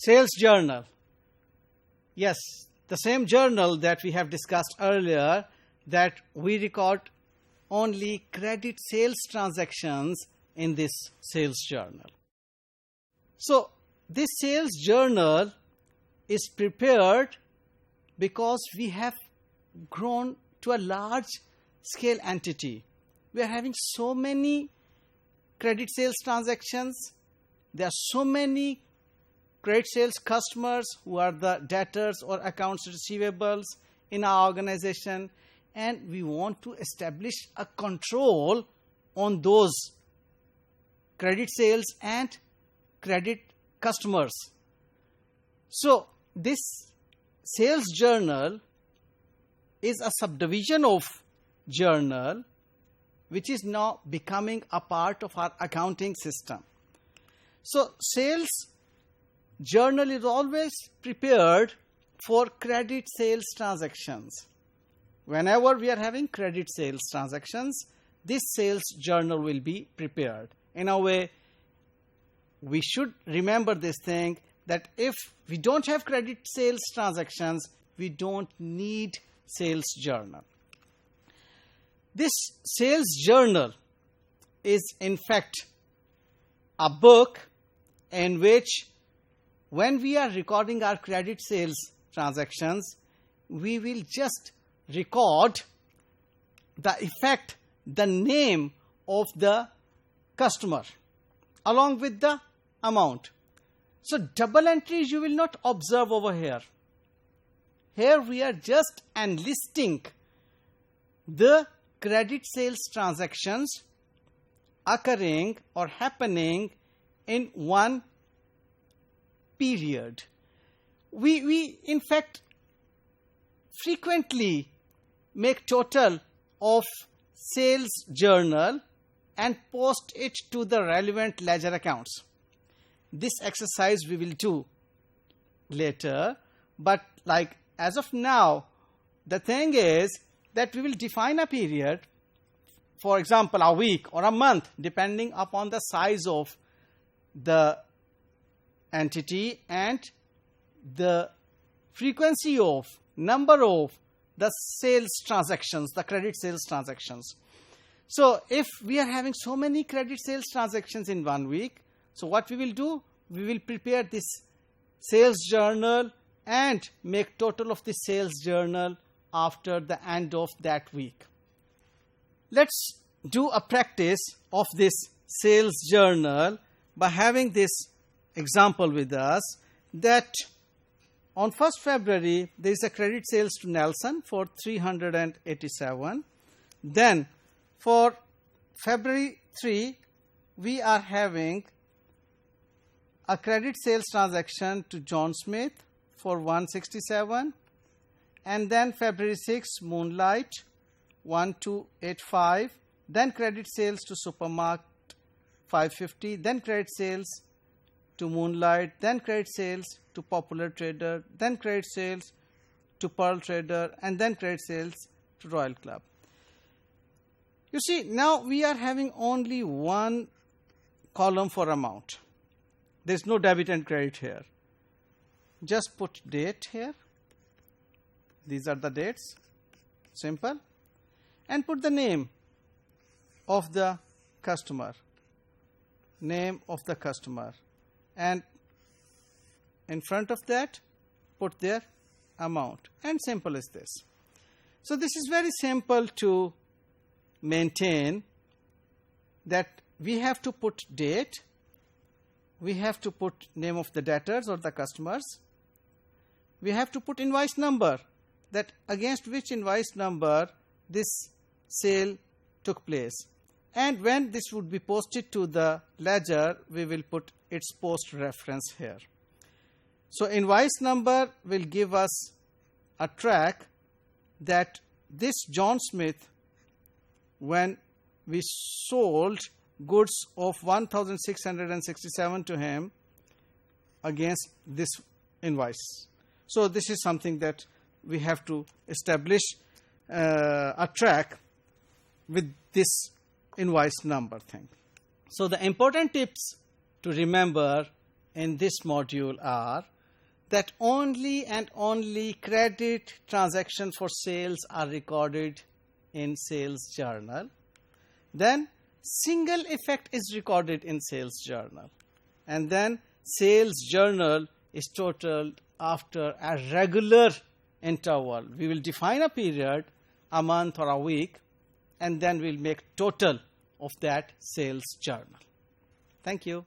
Sales journal. Yes, the same journal that we have discussed earlier, that we record only credit sales transactions in this sales journal. So this sales journal is prepared because we have grown to a large scale entity. We are having so many credit sales transactions. There are so many credit sales customers who are the debtors or accounts receivables in our organization, and we want to establish a control on those credit sales and credit customers. So this sales journal is a subdivision of journal which is now becoming a part of our accounting system. So sales journal is always prepared for credit sales transactions. Whenever we are having credit sales transactions, this sales journal will be prepared. In a way, we should remember this thing, that if we don't have credit sales transactions, we don't need sales journal. This sales journal is in fact a book in which, when we are recording our credit sales transactions, we will just record the effect, the name of the customer along with the amount. So double entries you will not observe over here. Here we are just enlisting the credit sales transactions occurring or happening in one period. We in fact frequently make total of sales journal and post it to the relevant ledger accounts. This exercise we will do later, but like as of now, the thing is that we will define a period, for example a week or a month, depending upon the size of the entity and the frequency of number of the sales transactions, the credit sales transactions. So if we are having so many credit sales transactions in 1 week, so what we will do, we will prepare this sales journal and make total of the sales journal after the end of that week. Let's do a practice of this sales journal by having this example with us, that on 1st February, there is a credit sales to Nelson for 387. Then for February 3, we are having a credit sales transaction to John Smith for 167. And then February 6, Moonlight, 1285. Then credit sales to Supermarket, 550. Then credit sales to Moonlight, then credit sales to Popular Trader, then credit sales to Pearl Trader, and then credit sales to Royal Club. You see, now we are having only one column for amount. There is no debit and credit here. Just put date here. These are the dates. Simple. And put the name of the customer. Name of the customer. And in front of that, put their amount. And simple as this. So this is very simple to maintain, that we have to put date, we have to put name of the debtors or the customers, we have to put invoice number, that against which invoice number this sale took place. And when this would be posted to the ledger, we will put its post reference here. So invoice number will give us a track that this John Smith, when we sold goods of 1,667 to him against this invoice. So this is something that we have to establish a track with this invoice number thing. So the important tips to remember in this module are that only and only credit transaction for sales are recorded in sales journal. Then single effect is recorded in sales journal. And then sales journal is totaled after a regular interval. We will define a period, a month or a week, and then we'll make total of that sales journal. Thank you.